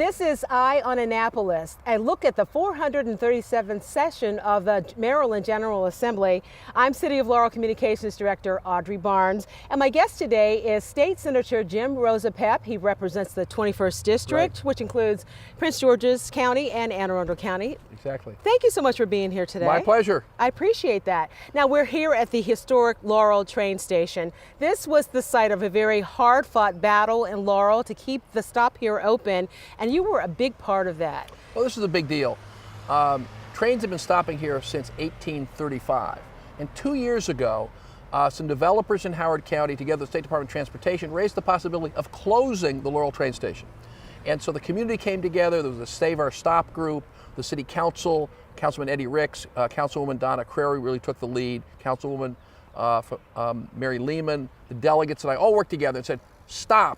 This is Eye on Annapolis, a look at the 437th session of the Maryland General Assembly. I'm City of Laurel Communications Director Audrey Barnes, and my guest today is State Senator Jim Rosapepe. He represents the 21st District, which includes Prince George's County and Anne Arundel County. Exactly. Thank you so much for being here today. My pleasure. I appreciate that. Now, we're here at the historic Laurel train station. This was the site of a very hard-fought battle in Laurel to keep the stop here open, and you were a big part of that. Well, this is a big deal. Trains have been stopping here since 1835. And 2 years ago, some developers in Howard County, together with the State Department of Transportation, raised the possibility of closing the Laurel train station. And so the community came together. There was a Save Our Stop group. The City Council, Councilman Eddie Ricks, Councilwoman Donna Crary really took the lead. Councilwoman Mary Lehman, the delegates and I all worked together and said, stop,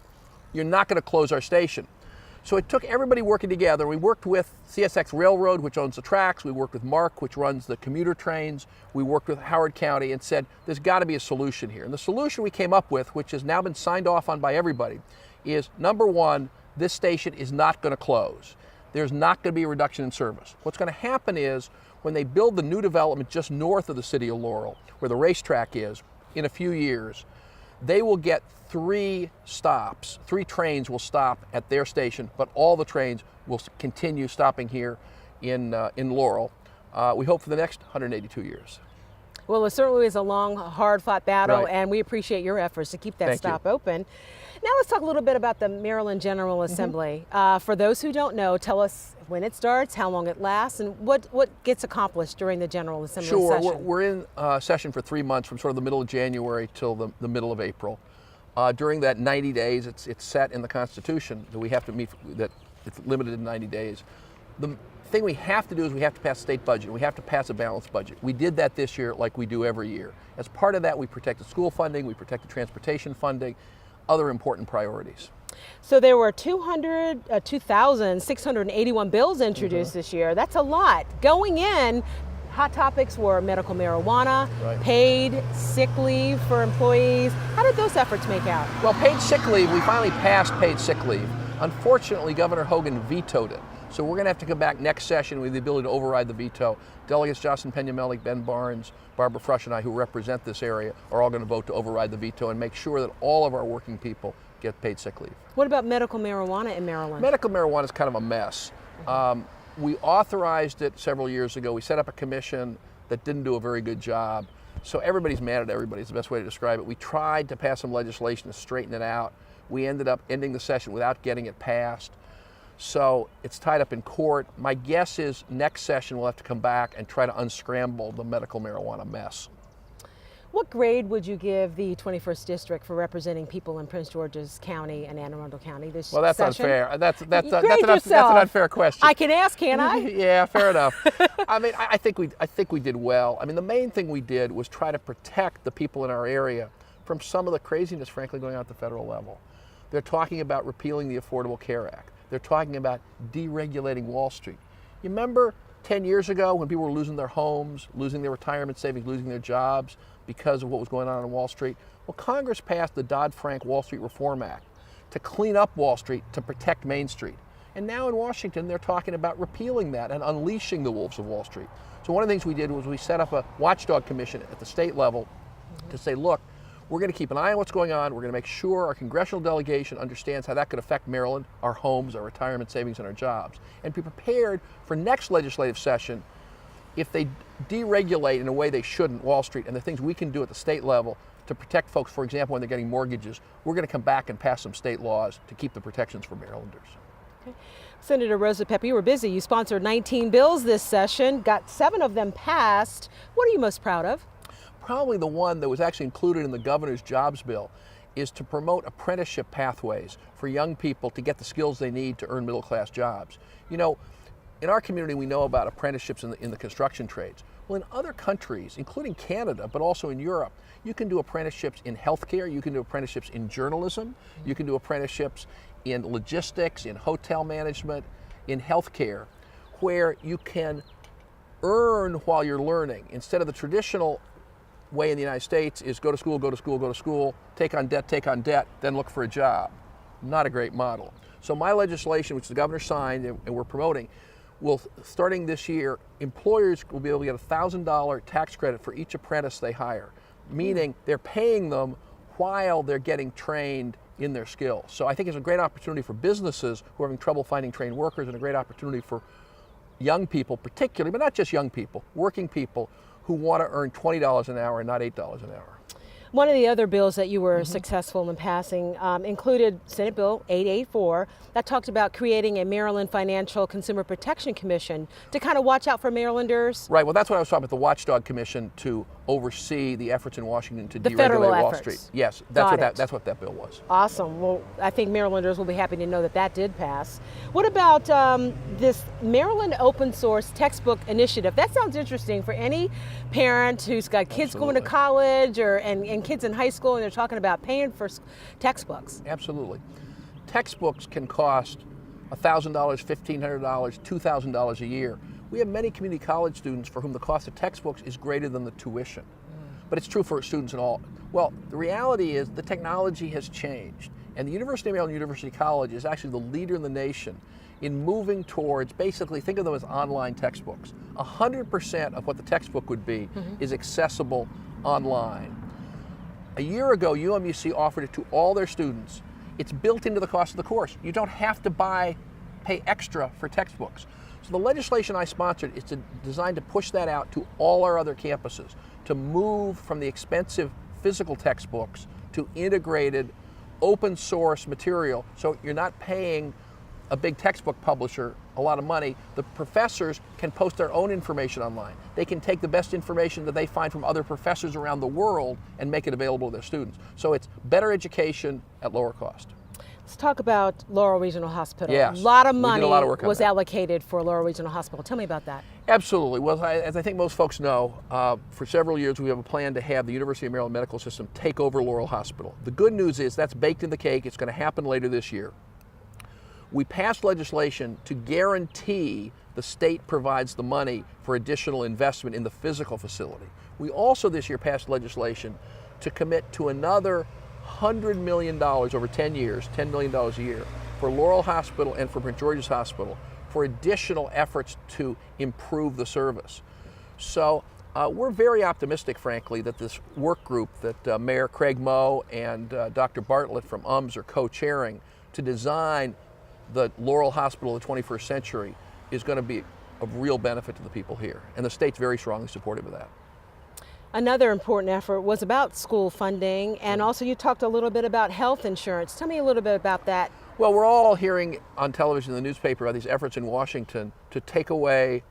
you're not going to close our station. So it took everybody working together. We worked with CSX Railroad, which owns the tracks. We worked with MARC, which runs the commuter trains. We worked with Howard County and said, there's got to be a solution here. And the solution we came up with, which has now been signed off on by everybody, is number one, this station is not going to close. There's not going to be a reduction in service. What's going to happen is when they build the new development just north of the city of Laurel, where the racetrack is, in a few years, they will get 3 stops. 3 trains will stop at their station, but all the trains will continue stopping here in Laurel. We hope for the next 182 years. Well, it certainly is a long, hard-fought battle, and we appreciate your efforts to keep that stop open. Now let's talk a little bit about the Maryland General Assembly. For those who don't know, tell us when it starts, how long it lasts, and what gets accomplished during the General Assembly session. Sure, we're in session for 3 months, from sort of the middle of January till the middle of April. During that 90 days, it's set in the Constitution that we have to meet, that it's limited to 90 days. The thing we have to do is we have to pass a state budget. We have to pass a balanced budget. We did that this year like we do every year. As part of that, we protected school funding, we protected transportation funding, other important priorities. So there were 2,681 bills introduced this year. That's a lot. Going in, hot topics were medical marijuana, paid sick leave for employees. How did those efforts make out? Well, paid sick leave, we finally passed paid sick leave. Unfortunately, Governor Hogan vetoed it. So we're going to have to come back next session with the ability to override the veto. Delegates Jocelyn Pena-Mellick, Ben Barnes, Barbara Frush, and I, who represent this area, are all going to vote to override the veto and make sure that all of our working people get paid sick leave. What about medical marijuana in Maryland? Medical marijuana is kind of a mess. We authorized it several years ago. We set up a commission that didn't do a very good job. So everybody's mad at everybody is the best way to describe it. We tried to pass some legislation to straighten it out. We ended up ending the session without getting it passed. So it's tied up in court. My guess is next session we'll have to come back and try to unscramble the medical marijuana mess. What grade would you give the 21st District for representing people in Prince George's County and Anne Arundel County this session? Well, that's unfair. That's an unfair question. I can ask, can't I? Yeah, fair enough. I mean, I think we did well. I mean, the main thing we did was try to protect the people in our area from some of the craziness, frankly, going on at the federal level. They're talking about repealing the Affordable Care Act. They're talking about deregulating Wall Street. You remember 10 years ago when people were losing their homes, losing their retirement savings, losing their jobs because of what was going on Wall Street? Well, Congress passed the Dodd-Frank Wall Street Reform Act to clean up Wall Street, to protect Main Street. And now in Washington, they're talking about repealing that and unleashing the wolves of Wall Street. So one of the things we did was we set up a watchdog commission at the state level to say, look, we're going to keep an eye on what's going on. We're going to make sure our congressional delegation understands how that could affect Maryland, our homes, our retirement savings, and our jobs. And be prepared for next legislative session if they deregulate in a way they shouldn't Wall Street, and the things we can do at the state level to protect folks, for example, when they're getting mortgages. We're going to come back and pass some state laws to keep the protections for Marylanders. Okay. Senator Rosapepe, you were busy. You sponsored 19 bills this session, got 7 of them passed. What are you most proud of? Probably the one that was actually included in the governor's jobs bill is to promote apprenticeship pathways for young people to get the skills they need to earn middle-class jobs. You know, in our community we know about apprenticeships in the construction trades. Well, in other countries, including Canada, but also in Europe, you can do apprenticeships in healthcare, you can do apprenticeships in journalism, you can do apprenticeships in logistics, in hotel management, in healthcare, where you can earn while you're learning. Instead of the traditional way in the United States is go to school, go to school, go to school, take on debt, then look for a job. Not a great model. So my legislation, which the governor signed and we're promoting, will, starting this year, employers will be able to get a $1,000 tax credit for each apprentice they hire, meaning they're paying them while they're getting trained in their skills. So I think it's a great opportunity for businesses who are having trouble finding trained workers, and a great opportunity for young people particularly, but not just young people, working people who want to earn $20 an hour and not $8 an hour. One of the other bills that you were successful in passing included Senate Bill 884 that talked about creating a Maryland Financial Consumer Protection Commission to kind of watch out for Marylanders. Right, well that's what I was talking about, the Watchdog Commission to oversee the efforts in Washington to deregulate Wall Street. Yes, that's what that bill was. Awesome. Well, I think Marylanders will be happy to know that that did pass. What about this Maryland Open Source Textbook Initiative? That sounds interesting for any parent who's got kids going to college and kids in high school, and they're talking about paying for textbooks. Absolutely. Textbooks can cost $1,000, $1,500, $2,000 a year. We have many community college students for whom the cost of textbooks is greater than the tuition. But it's true for students in all. Well, the reality is the technology has changed, and the University of Maryland University College is actually the leader in the nation in moving towards, basically, think of them as online textbooks. 100% of what the textbook would be is accessible online. A year ago, UMUC offered it to all their students. It's built into the cost of the course. You don't have to pay extra for textbooks. So the legislation I sponsored is designed to push that out to all our other campuses, to move from the expensive physical textbooks to integrated open source material, so you're not paying a big textbook publisher a lot of money. The professors can post their own information online. They can take the best information that they find from other professors around the world and make it available to their students. So it's better education at lower cost. Let's talk about Laurel Regional Hospital. Yes, a lot of money we did a lot of work on was that. allocated for Laurel Regional Hospital. Tell me about that. Absolutely. Well, as I think most folks know, for several years we have a plan to have the University of Maryland Medical System take over Laurel Hospital. The good news is that's baked in the cake. It's going to happen later this year. We passed legislation to guarantee the state provides the money for additional investment in the physical facility. We also this year passed legislation to commit to another $100 million over 10 years, $10 million a year, for Laurel Hospital and for Prince George's Hospital for additional efforts to improve the service. So we're very optimistic, frankly, that this work group that Mayor Craig Moe and Dr. Bartlett from UMS are co-chairing to design the Laurel Hospital of the 21st century is going to be of real benefit to the people here. And the state's very strongly supportive of that. Another important effort was about school funding, and also you talked a little bit about health insurance. Tell me a little bit about that. Well, we're all hearing on television and the newspaper about these efforts in Washington to take away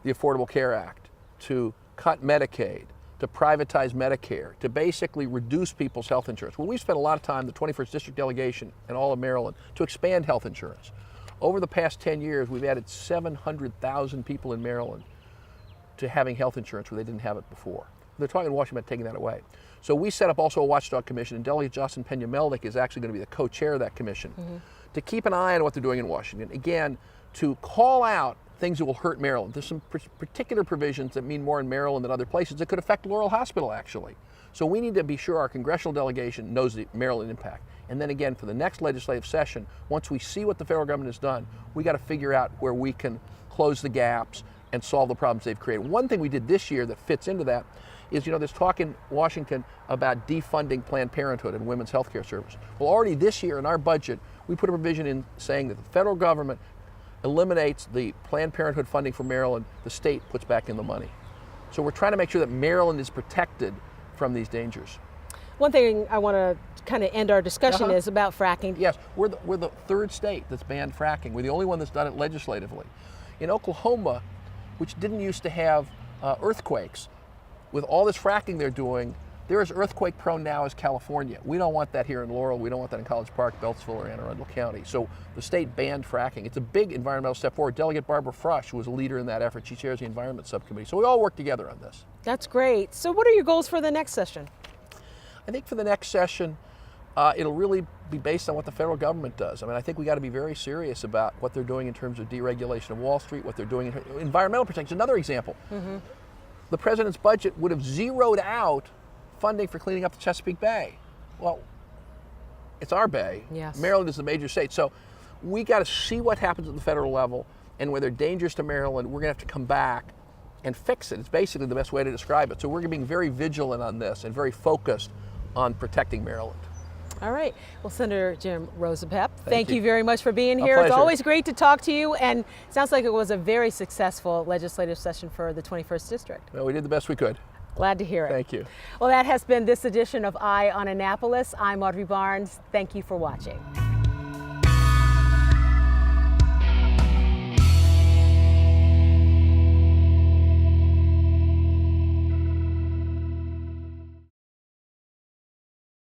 the Affordable Care Act, to cut Medicaid, to privatize Medicare, to basically reduce people's health insurance. Well, we spent a lot of time, the 21st District Delegation and all of Maryland, to expand health insurance. Over the past 10 years, we've added 700,000 people in Maryland to having health insurance where they didn't have it before. They're talking in Washington about taking that away. So we set up also a watchdog commission, and Delegate Justin Pena-Melnick is actually going to be the co-chair of that commission to keep an eye on what they're doing in Washington. Again, to call out things that will hurt Maryland. There's some particular provisions that mean more in Maryland than other places that could affect Laurel Hospital, actually. So we need to be sure our congressional delegation knows the Maryland impact. And then again, for the next legislative session, once we see what the federal government has done, we got to figure out where we can close the gaps and solve the problems they've created. One thing we did this year that fits into that is, there's talk in Washington about defunding Planned Parenthood and women's health care service. Well, already this year in our budget, we put a provision in saying that the federal government eliminates the Planned Parenthood funding for Maryland, the state puts back in the money. So we're trying to make sure that Maryland is protected from these dangers. One thing I want to kind of end our discussion is about fracking. Yes, we're the third state that's banned fracking. We're the only one that's done it legislatively. In Oklahoma, which didn't used to have earthquakes, with all this fracking they're doing, they're as earthquake prone now as California. We don't want that here in Laurel. We don't want that in College Park, Beltsville, or Anne Arundel County. So the state banned fracking. It's a big environmental step forward. Delegate Barbara Frush, who was a leader in that effort, she chairs the Environment Subcommittee. So we all work together on this. That's great. So what are your goals for the next session? I think for the next session, it'll really be based on what the federal government does. I mean, I think we got to be very serious about what they're doing in terms of deregulation of Wall Street, what they're doing in environmental protection. Another example. The president's budget would have zeroed out funding for cleaning up the Chesapeake Bay. Well, it's our bay. Yes. Maryland is the major state. So we got to see what happens at the federal level, and where they're dangerous to Maryland, we're going to have to come back and fix it. It's basically the best way to describe it. So we're being very vigilant on this and very focused on protecting Maryland. All right. Well, Senator Jim Rosapepe, thank you very much for being A here. It's pleasure. always great to talk to you, and it sounds like it was a very successful legislative session for the 21st District. Well, we did the best we could. Glad to hear it. Thank you. Well, that has been this edition of Eye on Annapolis. I'm Audrey Barnes. Thank you for watching.